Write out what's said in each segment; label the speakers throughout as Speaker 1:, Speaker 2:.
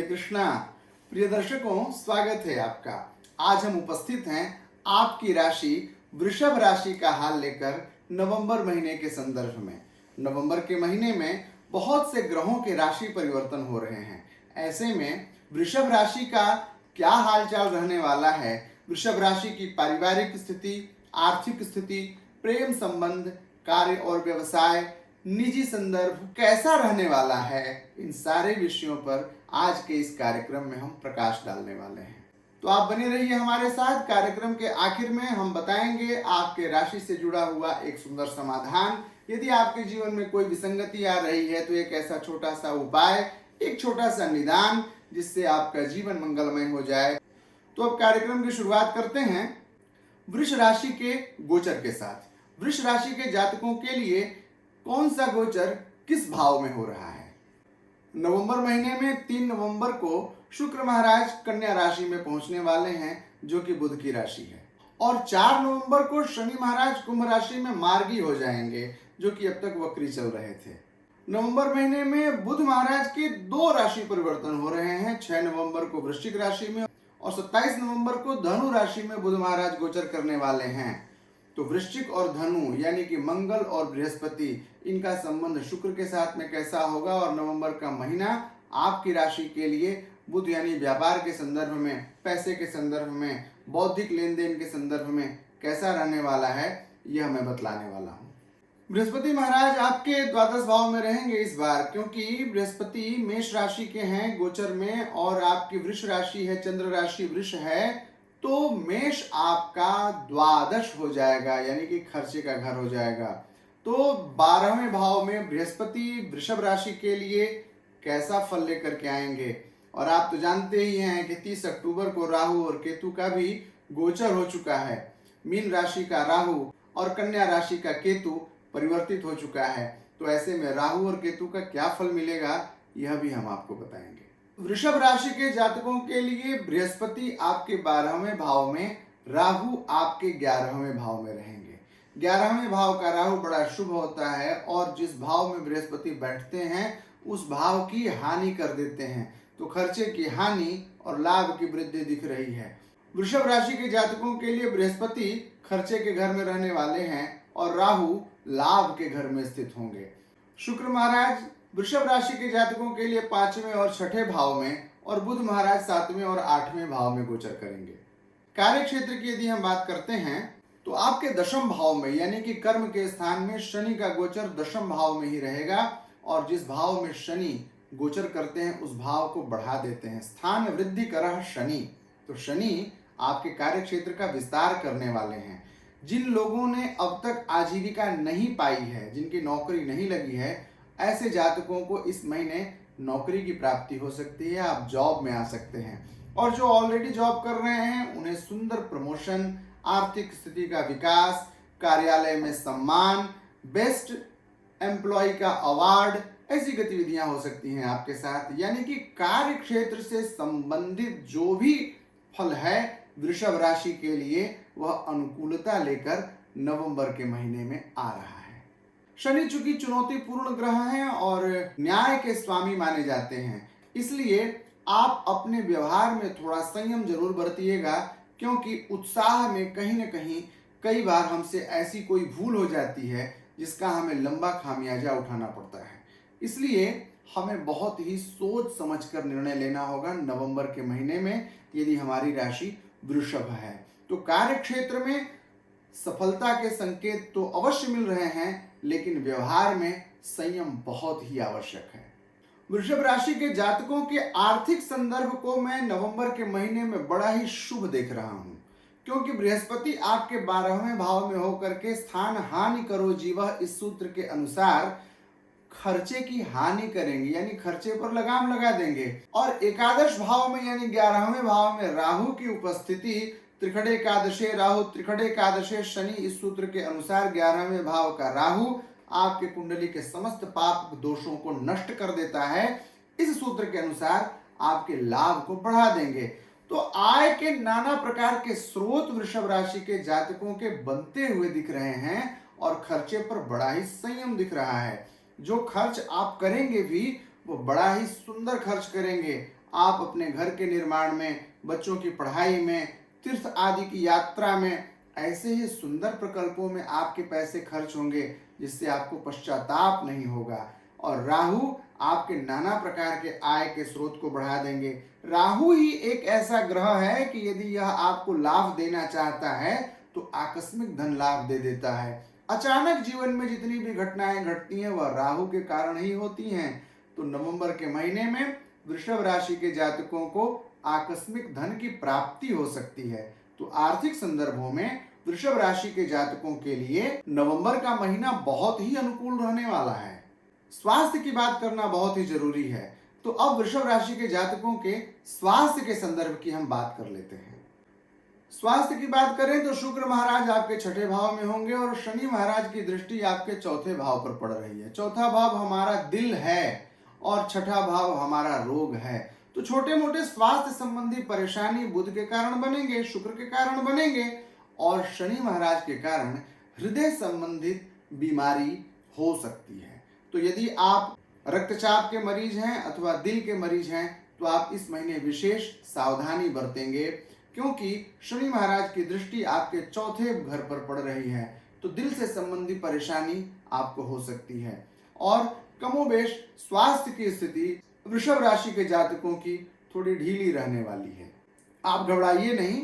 Speaker 1: कृष्णा। प्रिय दर्शकों, स्वागत है आपका। आज हम उपस्थित हैं आपकी राशि वृषभ राशि का हाल लेकर नवंबर महीने के संदर्भ में। नवंबर के महीने में बहुत से ग्रहों के राशि परिवर्तन हो रहे हैं। ऐसे में वृषभ राशि का क्या हालचाल रहने वाला है, वृषभ राशि की पारिवारिक स्थिति, आर्थिक स्थिति, प्रेम संबंध, कार्य और व्यवसाय, निजी संदर्भ कैसा रहने वाला है, इन सारे विषयों पर आज के इस कार्यक्रम में हम प्रकाश डालने वाले हैं। तो आप बने रहिए हमारे साथ। कार्यक्रम के आखिर में हम बताएंगे आपके राशि से जुड़ा हुआ एक सुंदर समाधान। यदि आपके जीवन में कोई विसंगति आ रही है तो एक ऐसा छोटा सा उपाय, एक छोटा सा निदान जिससे आपका जीवन मंगलमय हो जाए। तो अब कार्यक्रम की शुरुआत करते हैं वृष राशि के गोचर के साथ। वृष राशि के जातकों के लिए कौन सा गोचर किस भाव में हो रहा है। नवंबर महीने में 3 नवंबर को शुक्र महाराज कन्या राशि में पहुंचने वाले हैं, जो कि बुध की राशि है। और 4 नवंबर को शनि महाराज कुंभ राशि में मार्गी हो जाएंगे, जो कि अब तक वक्री चल रहे थे। नवंबर महीने में बुध महाराज के 2 राशि परिवर्तन हो रहे हैं। 6 नवंबर को वृश्चिक राशि में और 27 नवंबर को धनु राशि में बुध महाराज गोचर करने वाले हैं। तो वृश्चिक और धनु यानी कि मंगल और बृहस्पति, इनका संबंध शुक्र के साथ में कैसा होगा, और नवंबर का महीना आपकी राशि के लिए बुध यानी व्यापार के संदर्भ में, पैसे के संदर्भ में, बौद्धिक लेन देन के संदर्भ में कैसा रहने वाला है, यह मैं बतलाने वाला हूँ। बृहस्पति महाराज आपके द्वादश भाव में रहेंगे इस बार, क्योंकि बृहस्पति मेष राशि के हैं गोचर में और आपकी वृष राशि है, चंद्र राशि वृष है। तो मेष आपका द्वादश हो जाएगा, यानी कि खर्चे का घर हो जाएगा। तो 12वें भाव में बृहस्पति वृषभ राशि के लिए कैसा फल लेकर के आएंगे। और आप तो जानते ही हैं कि 30 अक्टूबर को राहु और केतु का भी गोचर हो चुका है। मीन राशि का राहु और कन्या राशि का केतु परिवर्तित हो चुका है। तो ऐसे में राहु और केतु का क्या फल मिलेगा, यह भी हम आपको बताएंगे। वृषभ राशि के जातकों के लिए बृहस्पति आपके 12वें भाव में, राहु आपके 11वें भाव में रहेंगे। 11वें भाव का राहु बड़ा शुभ होता है और जिस भाव में बृहस्पति बैठते हैं उस भाव की हानि कर देते हैं। तो खर्चे की हानि और लाभ की वृद्धि दिख रही है। वृषभ राशि के जातकों के लिए बृहस्पति खर्चे के घर में रहने वाले हैं और राहु लाभ के घर में स्थित होंगे। शुक्र महाराज वृषभ राशि के जातकों के लिए 5वें और 6ठे भाव में और बुध महाराज 7वें और 8वें भाव में गोचर करेंगे। कार्य क्षेत्र की यदि हम बात करते हैं तो आपके दशम भाव में यानी कि कर्म के स्थान में शनि का गोचर दशम भाव में ही रहेगा और जिस भाव में शनि गोचर करते हैं उस भाव को बढ़ा देते हैं। स्थान वृद्धि करह शनि, तो शनि आपके कार्य क्षेत्र का विस्तार करने वाले हैं। जिन लोगों ने अब तक आजीविका नहीं पाई है, जिनकी नौकरी नहीं लगी है, ऐसे जातकों को इस महीने नौकरी की प्राप्ति हो सकती है, आप जॉब में आ सकते हैं। और जो ऑलरेडी जॉब कर रहे हैं उन्हें सुंदर प्रमोशन, आर्थिक स्थिति का विकास, कार्यालय में सम्मान, बेस्ट एम्प्लॉय का अवार्ड, ऐसी गतिविधियां हो सकती हैं आपके साथ। यानी कि कार्य क्षेत्र से संबंधित जो भी फल है वृषभ राशि के लिए वह अनुकूलता लेकर नवंबर के महीने में आ रहा है। शनि चूंकि चुनौतीपूर्ण ग्रह हैं और न्याय के स्वामी माने जाते हैं, इसलिए आप अपने व्यवहार में थोड़ा संयम जरूर बरतिएगा, क्योंकि उत्साह में कहीं न कहीं कई बार हमसे ऐसी कोई भूल हो जाती है जिसका हमें लंबा खामियाजा उठाना पड़ता है। इसलिए हमें बहुत ही सोच समझकर निर्णय लेना होगा नवंबर के महीने में, यदि हमारी राशि वृषभ है। तो कार्य क्षेत्र में सफलता के संकेत तो अवश्य मिल रहे हैं, लेकिन व्यवहार में संयम बहुत ही आवश्यक है। वृषभ राशि के जातकों के आर्थिक संदर्भ को मैं नवंबर के महीने में बड़ा ही शुभ देख रहा हूं, क्योंकि बृहस्पति आपके 12वें भाव में होकर के स्थान हानि करो जीवः, इस सूत्र के अनुसार खर्चे की हानि करेंगे, यानी खर्चे पर लगाम लगा देंगे। और एकादश भाव में यानी 11वें भाव में राहु की उपस्थिति, त्रिखड़े एकादशे राहु त्रिखड़े एकादशे शनि, इस सूत्र के अनुसार 11वें भाव का राहु आपके कुंडली के समस्त पाप दोषों को नष्ट कर देता है। इस सूत्र के अनुसार आपके लाभ को बढ़ा देंगे। तो आय के नाना प्रकार के स्रोत वृषभ राशि के जातकों के बनते हुए दिख रहे हैं और खर्चे पर बड़ा ही संयम दिख रहा है। जो खर्च आप करेंगे भी वो बड़ा ही सुंदर खर्च करेंगे आप अपने घर के निर्माण में, बच्चों की पढ़ाई में, तीर्थ आदि की यात्रा में, ऐसे ही सुंदर प्रकल्पों में आपके पैसे खर्च होंगे जिससे आपको पश्चाताप नहीं होगा। और राहु आपके नाना प्रकार के आय के स्रोत को बढ़ा देंगे। राहु ही एक ऐसा ग्रह है कि यदि यह आपको लाभ देना चाहता है तो आकस्मिक धन लाभ दे देता है। अचानक जीवन में जितनी भी घटनाएं घटती हैं वह राहु के कारण ही होती हैं। तो नवंबर के महीने में वृषभ राशि के जातकों को आकस्मिक धन की प्राप्ति हो सकती है। तो आर्थिक संदर्भों में वृषभ राशि के जातकों के लिए नवंबर का महीना बहुत ही अनुकूल रहने वाला है। स्वास्थ्य की बात करना बहुत ही जरूरी है। तो अब वृषभ राशि के जातकों के स्वास्थ्य के संदर्भ की हम बात कर लेते हैं। स्वास्थ्य की बात करें तो शुक्र महाराज आपके छठे भाव में होंगे और शनि महाराज की दृष्टि आपके चौथे भाव पर पड़ रही है। चौथा भाव हमारा दिल है और छठा भाव हमारा रोग है। तो छोटे मोटे स्वास्थ्य संबंधी परेशानी बुध के कारण बनेंगे, शुक्र के कारण बनेंगे और शनि महाराज के कारण हृदय संबंधित बीमारी हो सकती है। तो यदि आप रक्तचाप के मरीज हैं अथवा दिल के मरीज हैं तो आप इस महीने विशेष सावधानी बरतेंगे, क्योंकि शनि महाराज की दृष्टि आपके चौथे घर पर पड़ रही है। तो दिल से संबंधी परेशानी आपको हो सकती है और कमोबेश स्वास्थ्य की स्थिति वृषभ राशि के जातकों की थोड़ी ढीली रहने वाली है। आप घबराइए नहीं,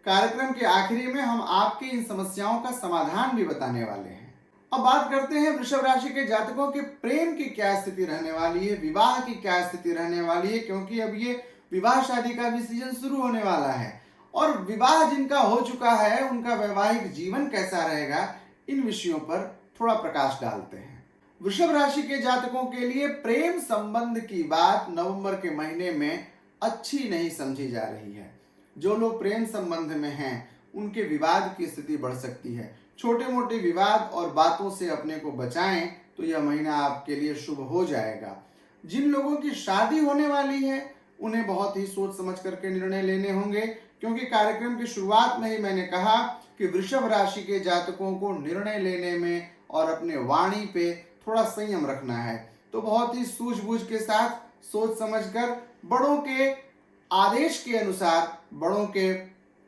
Speaker 1: कार्यक्रम के आखिरी में हम आपके इन समस्याओं का समाधान भी बताने वाले हैं। अब बात करते हैं वृषभ राशि के जातकों के प्रेम की क्या स्थिति रहने वाली है, विवाह की क्या स्थिति रहने वाली है, क्योंकि अब ये विवाह शादी का भी सीजन शुरू होने वाला है और विवाह जिनका हो चुका है उनका वैवाहिक जीवन कैसा रहेगा, इन विषयों पर थोड़ा प्रकाश डालते हैं। वृषभ राशि के जातकों के लिए प्रेम संबंध की बात नवंबर के महीने में अच्छी नहीं समझी जा रही है। जो लोग प्रेम संबंध में हैं उनके विवाद की स्थिति बढ़ सकती है। छोटे मोटे विवाद और बातों से अपने को बचाएं तो यह महीना आपके लिए शुभ हो जाएगा। जिन लोगों की शादी होने वाली है उन्हें बहुत ही सोच समझ करके निर्णय लेने होंगे, क्योंकि कार्यक्रम की शुरुआत में ही मैंने कहा कि वृषभ राशि के जातकों को निर्णय लेने में और अपने वाणी पे थोड़ा संयम रखना है। तो बहुत ही सूझबूझ के साथ सोच समझकर बड़ों के आदेश के अनुसार, बड़ों के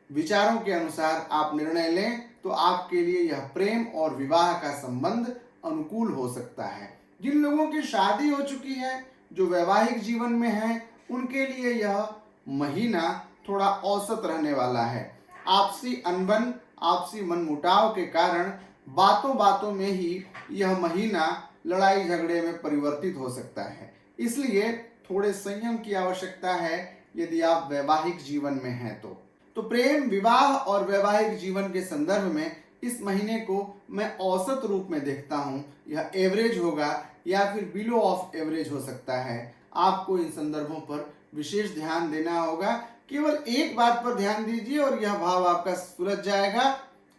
Speaker 1: विचारों के अनुसार आप निर्णय लें तो आपके लिए यह प्रेम और विवाह का संबंध अनुकूल हो सकता है। जिन लोगों की शादी हो चुकी है, जो वैवाहिक जीवन में हैं, उनके लिए यह महीना थोड़ा औसत रहने वाला है। आपसी अनबन, आपसी मनमुटाव के कारण बातों बातों में ही यह महीना लड़ाई झगड़े में परिवर्तित हो सकता है। इसलिए थोड़े संयम की आवश्यकता है यदि आप वैवाहिक जीवन में हैं तो प्रेम, विवाह और वैवाहिक जीवन के संदर्भ में इस महीने को मैं औसत रूप में देखता हूं। यह एवरेज होगा या फिर बिलो ऑफ एवरेज हो सकता है। आपको इन संदर्भों पर विशेष ध्यान देना होगा। केवल एक बात पर ध्यान दीजिए और यह भाव आपका सुलझ जाएगा।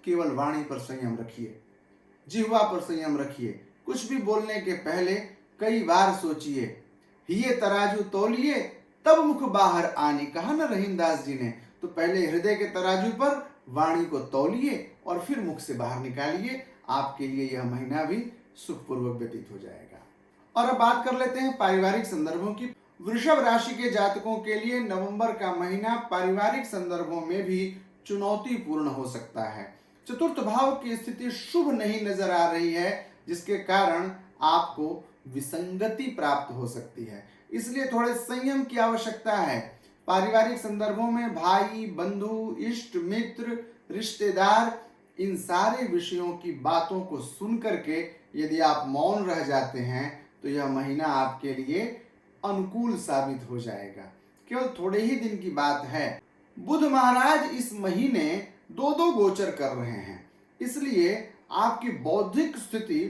Speaker 1: केवल वाणी पर संयम रखिए, जिह्वा पर संयम रखिए। कुछ भी बोलने के पहले कई बार सोचिए। हिये तराजू तौलिए तब मुख बाहर आनी, कहा न रहीमदास जी ने। तो पहले हृदय के तराजू पर वाणी को तौलिए और फिर मुख से बाहर निकालिए। आपके लिए यह महीना भी सुखपूर्वक व्यतीत हो जाएगा। और अब बात कर लेते हैं पारिवारिक संदर्भों की। वृषभ राशि के जातकों के लिए नवंबर का महीना पारिवारिक संदर्भों में भी चुनौतीपूर्ण हो सकता है। चतुर्थ भाव की स्थिति शुभ नहीं नजर आ रही है, जिसके कारण आपको विसंगति प्राप्त हो सकती है। इसलिए थोड़े संयम की आवश्यकता है। पारिवारिक संदर्भों में भाई, बंधु, इष्ट मित्र, रिश्तेदार, इन सारे विषयों की बातों को सुन करके यदि आप मौन रह जाते हैं तो यह महीना आपके लिए अनुकूल साबित हो जाएगा। केवल थोड़े ही दिन की बात है। बुध महाराज इस महीने दो गोचर कर रहे हैं, इसलिए आपकी बौद्धिक स्थिति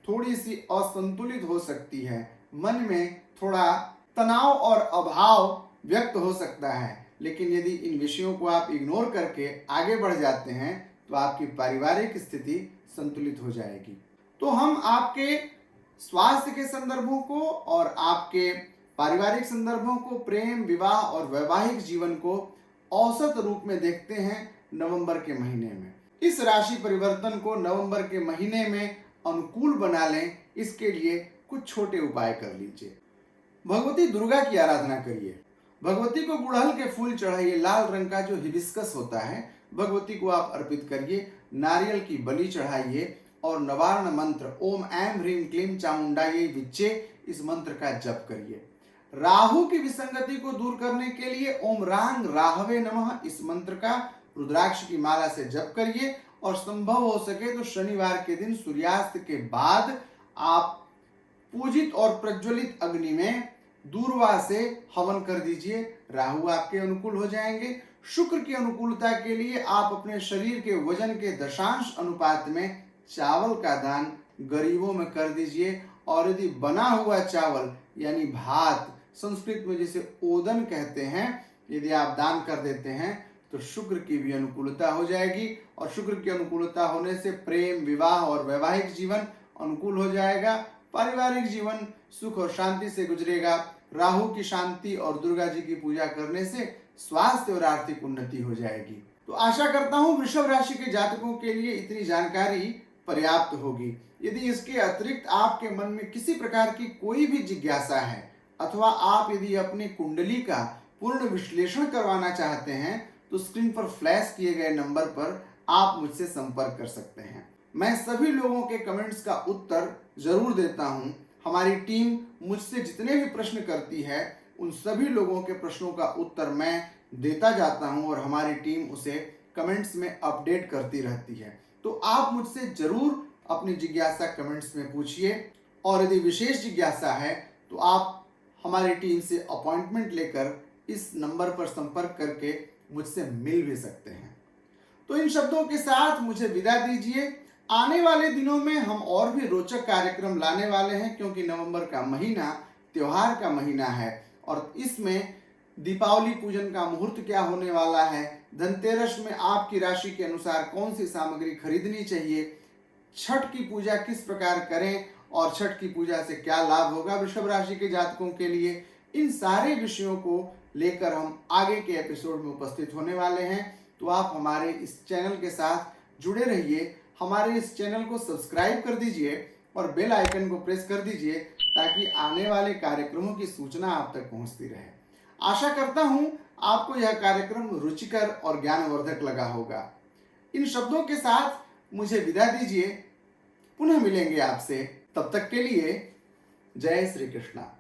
Speaker 1: थोड़ी सी असंतुलित हो सकती है। मन में थोड़ा तनाव और अभाव व्यक्त हो सकता है, लेकिन यदि इन विषयों को आप इग्नोर करके आगे बढ़ जाते हैं तो आपकी पारिवारिक स्थिति संतुलित हो जाएगी। तो हम आपके स्वास्थ्य के संदर्भों को और आपके पारिवारिक संदर्भों को, प्रेम, विवाह और वैवाहिक जीवन को औसत रूप में देखते हैं नवंबर के महीने में। इस राशि परिवर्तन को नवंबर के महीने में अनुकूल बना लें, इसके लिए कुछ छोटे उपाय कर लीजिए। भगवती दुर्गा की आराधना करिए। भगवती को गुड़हल के फूल चढ़ाइए, लाल रंग का जो हिबिस्कस होता है भगवती को आप अर्पित करिए। नारियल की बलि चढ़ाइए और नवार्ण मंत्र ओम ऐं ह्रीं क्लीं चामुंडायै विच्चे इस मंत्र का जप करिए। राहु की विसंगति को दूर करने के लिए ओम रांग राहवे नमः इस मंत्र का रुद्राक्ष की माला से जप करिए और संभव हो सके तो शनिवार के दिन सूर्यास्त के बाद आप पूजित और प्रज्वलित अग्नि में दूर्वा से हवन कर दीजिए। राहु आपके अनुकूल हो जाएंगे। शुक्र की अनुकूलता के लिए आप अपने शरीर के वजन के दशांश अनुपात में चावल का दान गरीबों में कर दीजिए। और यदि बना हुआ चावल यानी भात, संस्कृत में जिसे ओदन कहते हैं, यदि आप दान कर देते हैं तो शुक्र की भी अनुकूलता हो जाएगी। और शुक्र की अनुकूलता होने से प्रेम, विवाह और वैवाहिक जीवन अनुकूल हो जाएगा। पारिवारिक जीवन सुख और शांति से गुजरेगा। राहु की शांति और दुर्गा जी की पूजा करने से स्वास्थ्य और आर्थिक उन्नति हो जाएगी। तो आशा करता हूं वृषभ राशि के जातकों के लिए इतनी जानकारी पर्याप्त होगी। यदि इसके अतिरिक्त आपके मन में किसी प्रकार की कोई भी जिज्ञासा है अथवा आप यदि अपनी कुंडली का पूर्ण विश्लेषण करवाना चाहते हैं तो स्क्रीन पर फ्लैश किए गए नंबर पर आप मुझसे संपर्क कर सकते हैं। मैं सभी लोगों के कमेंट्स का उत्तर जरूर देता हूं। हमारी टीम मुझसे जितने भी प्रश्न करती है उन सभी लोगों के प्रश्नों का उत्तर मैं देता जाता हूं और हमारी टीम उसे कमेंट्स में अपडेट करती रहती है। तो आप मुझसे जरूर अपनी जिज्ञासा कमेंट्स में पूछिए। और यदि विशेष जिज्ञासा है तो आप हमारी टीम से अपॉइंटमेंट लेकर इस नंबर पर संपर्क करके मुझसे मिल भी सकते हैं। तो इन शब्दों के साथ मुझे विदा दीजिए। आने वाले दिनों में हम और भी रोचक कार्यक्रम लाने वाले हैं, क्योंकि नवंबर का महीना त्योहार का महीना है और इसमें दीपावली पूजन का मुहूर्त क्या होने वाला है, धनतेरस में आपकी राशि के अनुसार कौन सी सामग्री खरीदनी चाहिए, छठ की पूजा किस प्रकार करें और छठ की पूजा से क्या लाभ होगा वृषभ राशि के जातकों के लिए, इन सारे विषयों को लेकर हम आगे के एपिसोड में उपस्थित होने वाले हैं। तो आप हमारे इस चैनल के साथ जुड़े रहिए। हमारे इस चैनल को सब्सक्राइब कर दीजिए और बेल आइकन को प्रेस कर दीजिए ताकि आने वाले कार्यक्रमों की सूचना आप तक पहुंचती रहे। आशा करता हूं आपको यह कार्यक्रम रुचिकर और ज्ञानवर्धक लगा होगा। इन शब्दों के साथ मुझे विदा दीजिए। पुनः मिलेंगे आपसे, तब तक के लिए जय श्री कृष्णा।